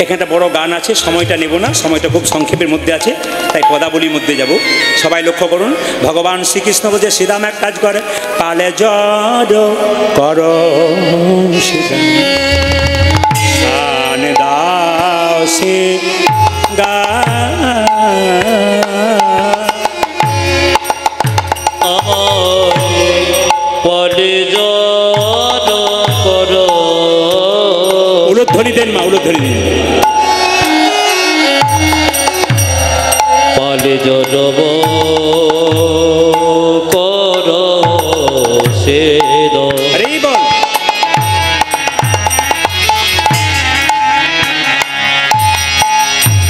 এখানে একটা বড় গান আছে সময়টা নেব না সময়টা খুব সংক্ষেপের মধ্যে আছে তাই পদাবলীর মধ্যে যাব সবাই লক্ষ্য করুন ভগবান শ্রীকৃষ্ণ বলছে শ্রীরাম এক কাজ করে পালে জড় কর গান দাও সে গা পরে জড় কর উলুধ্বনি দেন মা উলুধ্বনি দেন পরে জড়ব কর সে আরে বল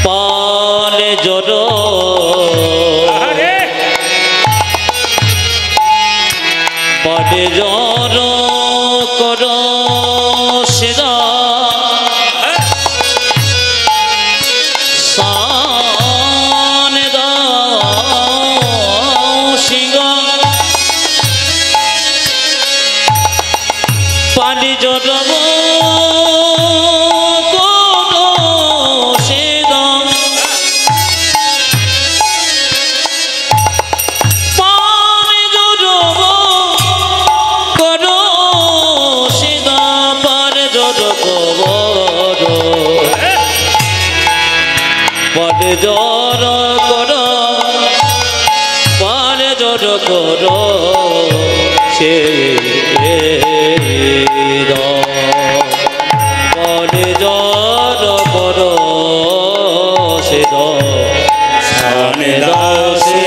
পালে জড় আরে পরে জর কর সেদা সান দাও সিংহ পানি জড়ব পারে জর কর পারে জর কর সে পারে জর কর সে সানে দাও সে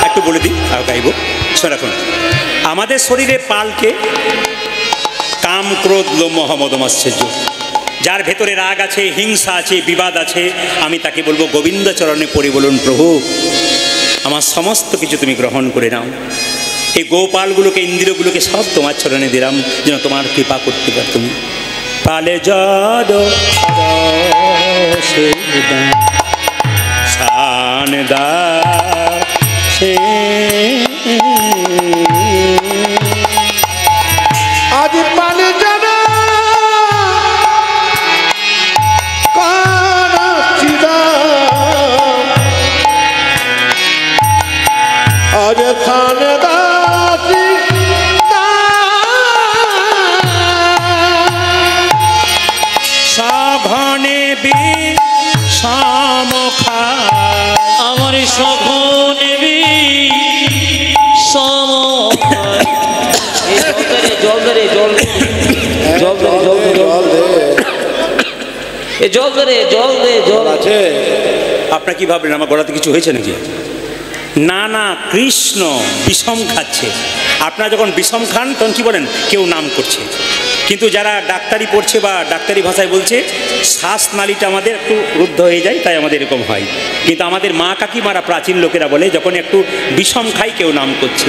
একটু বলে দিই আর গাইব রাখুন। আমাদের শরীরে পালকে কাম ক্রোধ লোভ মোহ মদ মাৎসর্য, যার ভেতরে রাগ আছে, হিংসা আছে, বিবাদ আছে, আমি তাকে বলবো গোবিন্দ চরণে পড়ে বলুন, প্রভু আমার সমস্ত কিছু তুমি গ্রহণ করে নাও। এই গোপালগুলোকে ইন্দ্রিয়গুলোকে সব তোমার চরণে দিলাম, যেন তোমার কৃপা করতে পার তুমি। পালে জড় সান দাও আজ পালে জানা কানাচিদা আজ থানে দাসি সাঘনে বি সমখা আমার সঘনে বি সমখা জল ধরে জল জল ধরে জল জল দে এ জল ধরে জল দে জল আছে। আপনারা কি ভাবলেন আমার গলাতে কিছু হয়েছে নাকি? না না, কৃষ্ণ বিষম খাচ্ছে। আপনারা যখন বিষম খান তখন কি বলেন? কেউ নাম করছে। কিন্তু যারা ডাক্তারি পড়ছে বা ডাক্তারি ভাষায় বলছে শ্বাসনালীটা আমাদের একটু রুদ্ধ হয়ে যায়, তাই আমাদের এরকম হয়। কিন্তু আমাদের মা কাকিমারা প্রাচীন লোকেরা বলে যখন একটু বিষম খাই কেউ নাম করছে।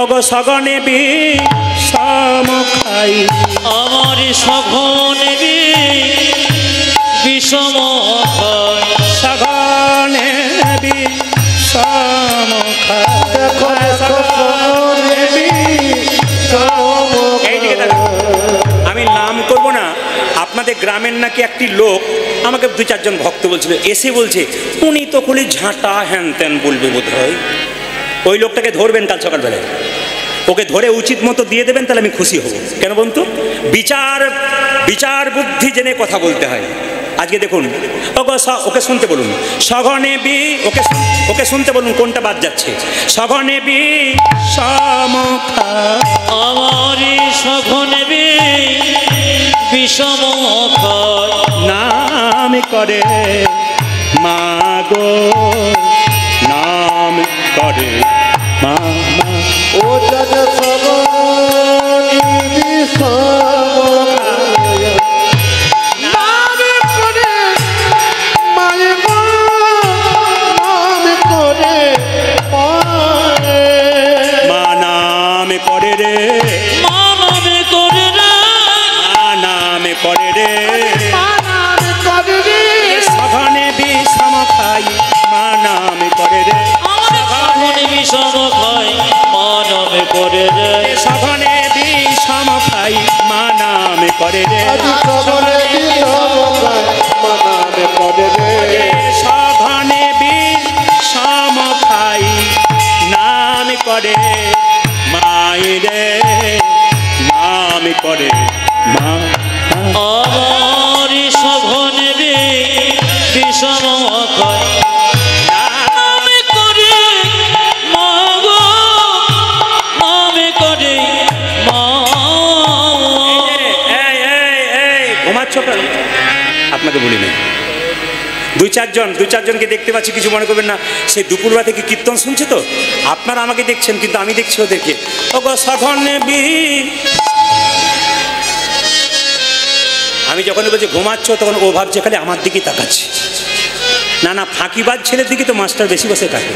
অগো সগনে বিষম খাই আমার সঘনে বি বিষম খাই সগনে বিষম খাই। দেখো এইদিকে দেখো, আমি নাম করব না। আপনাদের গ্রামের নাকি একটি লোক আমাকে 2-4 ভক্ত বলছিল, এসে বলছে উনি তো খুলি ঝাঁটা হ্যান ত্যান বলবে বোধ হয়। ওই লোকটাকে ধরবেন কাল সকালবেলায়, ওকে ধরে উচিত মতো দিয়ে দেবেন, তাহলে আমি খুশি হব। কেন বলুন তো? বিচার বুদ্ধি জেনে কথা বলতে হয়। আজকে দেখুন, ওকে শুনতে বলুন সঘনে বি, ওকে শুনতে বলুন কোনটা বাদ যাচ্ছে। সঘনে বি সমখা আমার সঘনে বি বিষম খাই নাম করে মাগো, নাম করে মা। ও জগ সগনি বিষম নাম করে মায়ে গো, নাম করে মায়ে। মা নাম করে রে, মা নামে করে রে মা নাম করে রে, মা নাম করে রে। সঘনে বিষম খাই মা নাম করে রে, আমার সঘনে বিষম খাই মা নামে করে রে সঘনে বিষম খাই মা নাম করে রে, আজ সগনে বিষম খাই মা নাম করে রে। সঘনে বিষম খাই নাম করে মায়েরে, নাম করে মা। আমার সঘনে বি বিষম খাই নামে করে মা গো, নামে করে মা। ঘুমাচ্ছ কেন? আপনাকে বলি না। 2-4জনকে দেখতে পাচ্ছি, কিছু মনে করবেন না। সেই দুপুরবেলা থেকে কীর্তন শুনছে তো, আপনারা আমাকে দেখছেন কিন্তু আমি দেখছি ওদেরকে। ওগো সঘনে বি, আমি যখন বলছি ঘুমাচ্ছ তখন ও ভাবছে খালি আমার দিকেই তাকাচ্ছে। না না, ফাঁকিবাজ ছেলের দিকে তো মাস্টার বেশি বসে থাকে।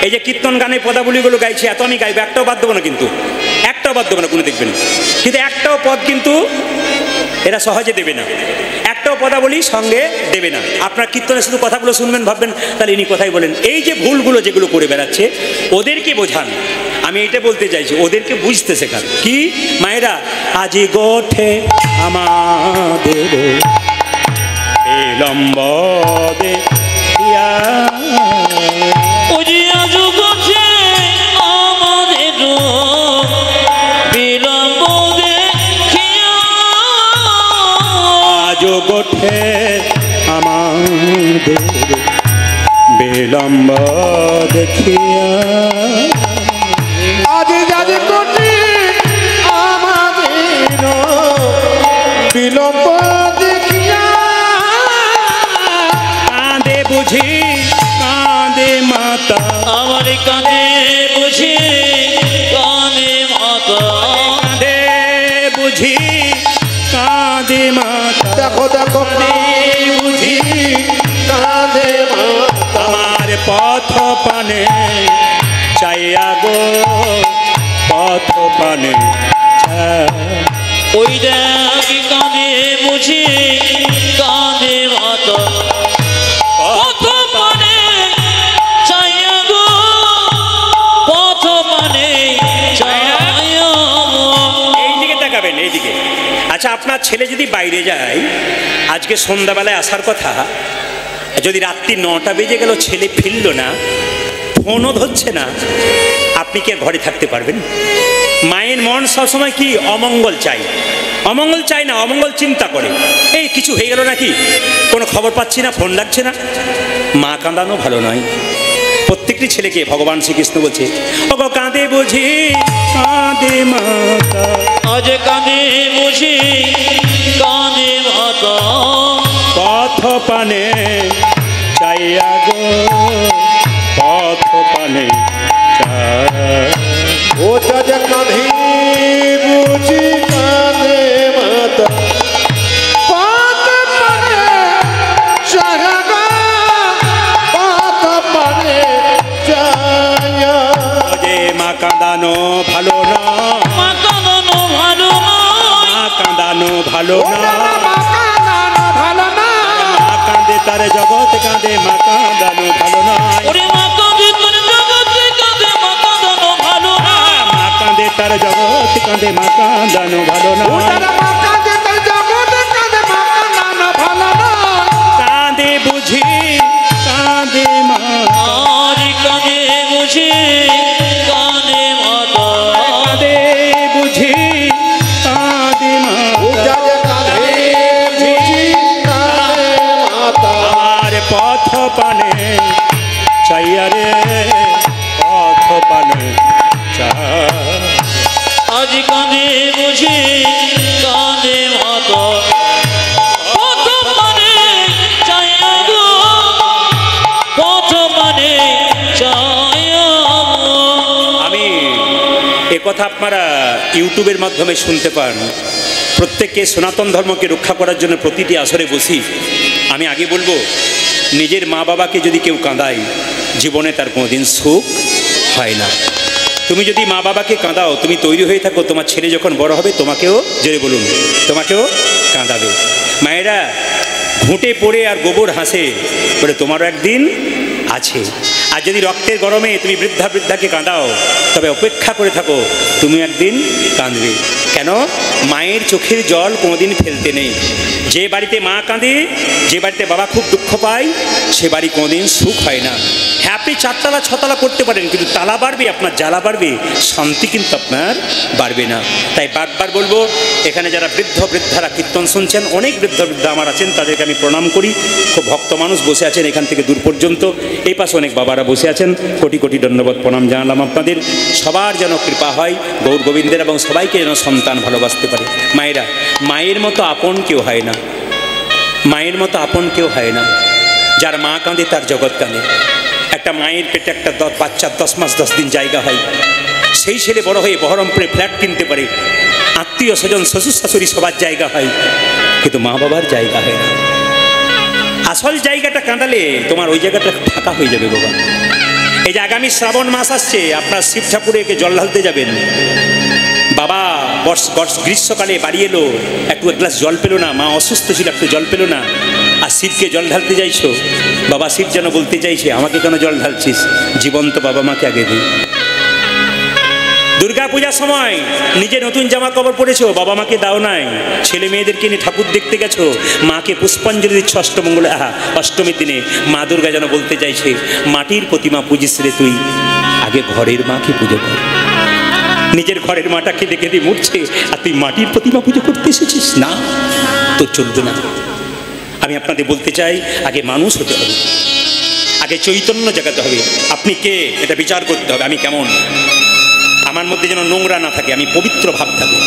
এই যে কীর্তন গানের পদাবলীগুলো গাইছি, এত আমি গাইবো, একটাও বাদ দেবো না, কিন্তু একটাও বাদ দেবো না কোনো, দেখবেন। কিন্তু একটাও পদ কিন্তু এরা সহজে দেবে না, একটাও পদাবলী সঙ্গে দেবে না। আপনার কীর্তনে শুধু কথাগুলো শুনবেন, ভাববেন তাহলে ইনি কথাই বলেন। এই যে ভুলগুলো যেগুলো করে বেড়াচ্ছে, ওদেরকে বোঝান। আমি এটা বলতে চাইছি, ওদেরকে বুঝতে শেখান। কি মায়েরা, আজি গোঠে আমাদের বিলম্ব দেখিয়া, ওই যে আজ গোছে আমাদের বিলম্ব দেখিয়া, আজ গোঠে আমাদের বিলম্ব দেখিয়া, আজ যাজ কোটি আমাদের বিলম্ব দেখিয়া, কাঁদে বুঝি কাঁদে মাতা, আমার কাঁধে বুঝি কানে মাতা, কাঁদে বুঝি কাঁদে মাতা, দেখো দেখো বুঝি কাঁদে মাতা, আমার পথ পানে চাইয়া গো, পথ পানে ওই দেখ কাঁধে বুঝি কানে মাতা, পথ পানে চাইয়া গো, পথ পানে চাইয়া গো। এইদিকে তাকাবেন, এইদিকে। আচ্ছা, আপনার ছেলে যদি বাইরে যায়, আজকে সন্ধ্যাবেলায় আসার কথা, যদি রাত্রি 9টা বেজে গেল, ছেলে ফিরল না, ফোনও ধরছে না, আপনি কি আর ঘরে থাকতে পারবেন? মায়ের মন সবসময় কি অমঙ্গল চাই, অমঙ্গল চাই না, অমঙ্গল চিন্তা করে। এই কিছু হয়ে গেল নাকি, কোনো খবর পাচ্ছি না, ফোন লাগছে না। মা কাঁদানো ভালো নয়। প্রত্যেকটি ছেলেকে ভগবান শ্রীকৃষ্ণ বলছে, ওগো কাঁদে বুঝি কাঁদে মাতা, আজ কাঁধে বুঝি কানে মাতা, পথ পানে চাইয়া গো, পথ পানে চাই। ও যাজ কাঁধি বুঝি কাঁদে মাতা, পথ পানে চাইয়া গো, পথ পানে চাইয়া। যে মা কাঁদানো ভালো না, মা কাঁদানো ভালো নয়, মা কাঁদানো ভালো ও না, দাদা মা কাঁদানো ভালো না, মা কাঁদে তার জগৎ কাঁদে, মা কাঁদানো ভালো নয়। ওরে মা কাঁদে তোর জগতে কাঁদে, মা কাঁদানো ভালো নয়, মা কাঁদে তার জগৎ কাঁদে, মা কাঁদানো ভালো ও নয়। দাদা মা কাঁদে তার জগতে কাঁদে, মা কাঁদানো ভালো না, কাঁদে বুঝি কাঁদে মা, আজ কাঁদে বুঝি কানে মাতা, কাঁদে বুঝি কাঁদে মা, ও যাজ কাঁধি বুঝি কাঁদে মাতা, আমার পথ পানে চাইয়া রে, পথ পানে চাই। আজ কাঁদে বুঝি কানে মাতা, পথ পানে চাইয়া গো, পথ পানে চাইয়া গো। আমি কথা আপনারা ইউটিউবের মাধ্যমে শুনতে পান। প্রত্যেককে সনাতন ধর্মকে রক্ষা করার জন্য প্রতিটি আসরে বসি। আমি আগে বলবো, নিজের মা বাবাকে যদি কেউ কাঁদায়, জীবনে তার কোনোদিন সুখ হয় না। তুমি যদি মা বাবাকে কাঁদাও, তুমি তৈরি হয়ে থাকো, তোমার ছেলে যখন বড় হবে তোমাকেও, জোরে বলুন, তোমাকেও কাঁদাবে। মায়েরা ঘুঁটে পড়ে আর গোবর হাসে বলে তোমারও একদিন আছে। আর যদি রক্তের গরমে তুমি বৃদ্ধাকে কাঁদাও, তবে অপেক্ষা করে থাকো, তুমি একদিন কাঁদবে। কেন? মায়ের চোখের জল কোনোদিন ফেলতে নেই। যে বাড়িতে মা কাঁদে, যে বাড়িতে বাবা খুব দুঃখ পায়, সে বাড়ি কোনোদিন সুখ হয় না। হ্যাঁ, আপনি 4 তালা 6 তালা করতে পারেন, কিন্তু তালা বাড়বে, আপনার জ্বালা বাড়বে, শান্তি কিন্তু আপনার বাড়বে না। তাই বারবার বলবো, এখানে যারা বৃদ্ধারা কীর্তন শুনছেন, অনেক বৃদ্ধা আমার আছেন, তাদেরকে আমি প্রণাম করি। খুব ভক্ত মানুষ বসে আছেন এখান থেকে দূর পর্যন্ত, এই পাশে অনেক বাবারা বসে আছেন, কোটি কোটি ধন্যবাদ প্রণাম জানালাম আপনাদের। সবার যেন কৃপা হয় গৌর গোবিন্দের, এবং সবাইকে যেন সন্তান ভালোবাসতে পারে। মায়েরা, মায়ের মতো আপন কেউ হয় না, মায়ের মতো আপন কেউ হয় না। যার মা কাঁদে তার জগৎ কাঁদে। একটা মায়ের পেটে একটা বাচ্চার 10 মাস 10 দিন জায়গা হয়, সেই ছেলে বড় হয়ে বহরমপুরে ফ্ল্যাট কিনতে পারে, আত্মীয় স্বজন শ্বশুর শাশুড়ি সবার জায়গা হয়, কিন্তু মা বাবার জায়গা হয় না। আসল জায়গাটা কাঁদালে তোমার ওই জায়গাটা ফাঁকা হয়ে যাবে বাবা। এই যে আগামী শ্রাবণ মাস আসছে, আপনার শিব ঠাকুরকে জল ঢালতে যাবেন। বাবা গ্রীষ্মকালে বাড়ি এলো, একটু এক গ্লাস জল পেলো না, মা অসুস্থ ছিল, একটু জল পেলো না, আর শিবকে জল ঢালতে চাইছো। বাবা শিব যেন বলতে চাইছে, আমাকে কেন জল ঢালছিস, জীবন্ত বাবা মাকে আগে দিই। দুর্গা পূজার সময় নিজে নতুন জামা কাপড় পরেছো, বাবা মাকে দাও নাই, ছেলে মেয়েদেরকে নিয়ে ঠাকুর দেখতে গেছো, মাকে পুষ্পাঞ্জলি দিচ্ছ অষ্টমীর দিনে। মা দুর্গা যেন বলতে চাইছে, মাটির প্রতিমা পুজিস রে তুই, আগে ঘরের মাকে পুজো কর। নিজের ঘরের মাটা কেঁদে কেঁদে মরছে, আর তুই মাটির প্রতিমা পুজো করতে এসেছিস, না তো চলবে না। আমি আপনাদের বলতে চাই, আগে মানুষ হতে হবে, আগে চৈতন্য জাগাতে হবে। আপনি কে এটা বিচার করতে হবে, আমি কেমন, আমার মধ্যে যেন নোংরা না থাকে, আমি পবিত্র ভাব থাকি।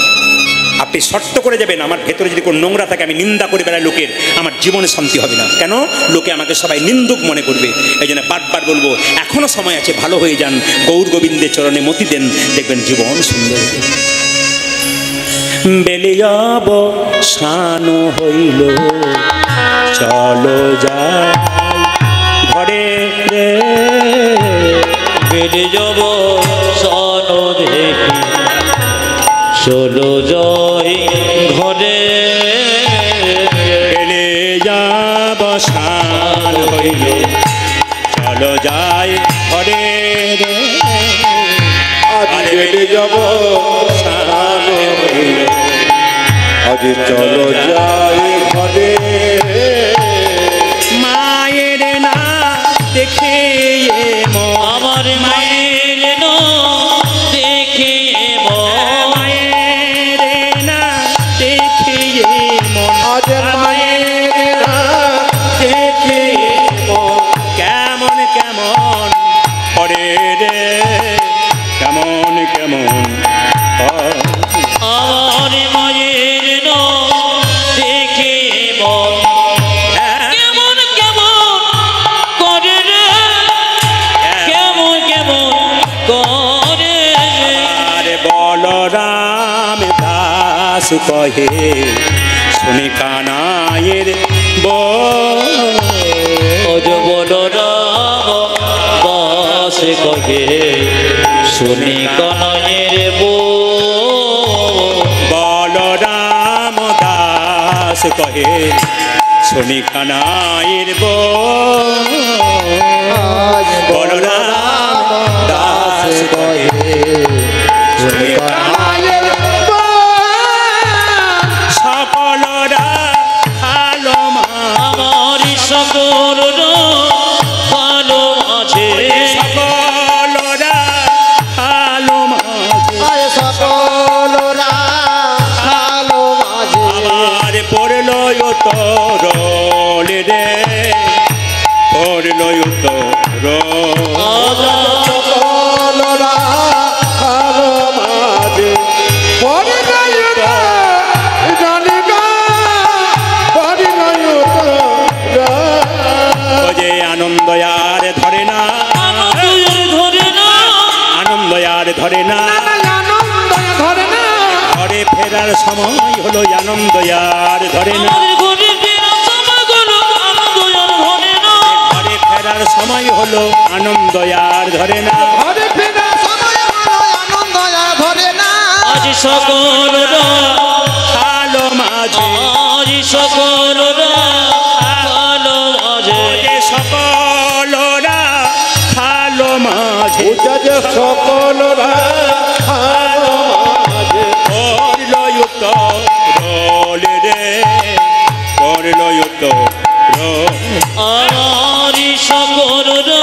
আপনি শর্ত করে যাবেন, আমার ভেতরে যদি কোনো নোংরা থাকে, আমি নিন্দা করে বেড়াই লোকের, আমার জীবনে শান্তি হবে না। কেন? লোকে আমাকে সবাই নিন্দুক মনে করবে। এই জন্য বারবার বলবো, এখনো সময় আছে, ভালো হয়ে যান, গৌর গোবিন্দের চরণে মতি দেন, দেখবেন জীবন সুন্দর হবে। বেলিয়াব শানো হইল, চলো যাই ঘরে রে, বেড়ে যাব সনো দেখি, চলো যাই ঘরে। বেলে যাব শান হইল, চলো যাই ঘরে রে, আজ বেড়ে যাব শান হইল, আজ চলো যাই ঘরে। মায়ের না দেখে আমার মায়ের না দেখে মায়ের না দেখে আজ মায়ের না দেখে কেমন কেমন পরে রে, কেমন কেমন আমার মায়ের না দেখে কেমন কেমন করে রে, কেমন কেমন করে রে। আর বলরাম দাস কহে, শুনে কানায়ের ওজ বলরাম দাস কহে, শুনি কনয়ের বলরাম দাস কহে, শুনি কানায়ের বলরাম দাস কহে, শুনি কানায়ের সকলরা ভালো মা, আমার সকল ভালো আছে, সকলরা ভালো মাঝে, আয় সকলরা ভালো মাঝে। আবার পড়ল তোর রে, পড়ল তোর সকলরা ভালো মাঝে। পরে নাই তো জানি না, পরে নাই তো যে আনন্দ আর ধরে না, ধরে না আনন্দ আর ধরে না, আনন্দ ধরে না। ঘরে ফেরার সময় হলো, আনন্দ আর ধরে না, আমাদের ঘরে ফেরার সময় হলো, আনন্দ আর ধরে না, ঘরে ফেরার সময় হলো, আনন্দ আর ধরে না, ঘরে ফেরার সময় হলো, আনন্দ আর ধরে না। আজ সকলরা ভালো মাঝে, আজ সকলরা ভালো মাঝে, যে সকলরা ভালো মাঝে, পূজা যে সকলরা ভালো মাঝে। করল তোর রে, করল তোর আমার সকলরা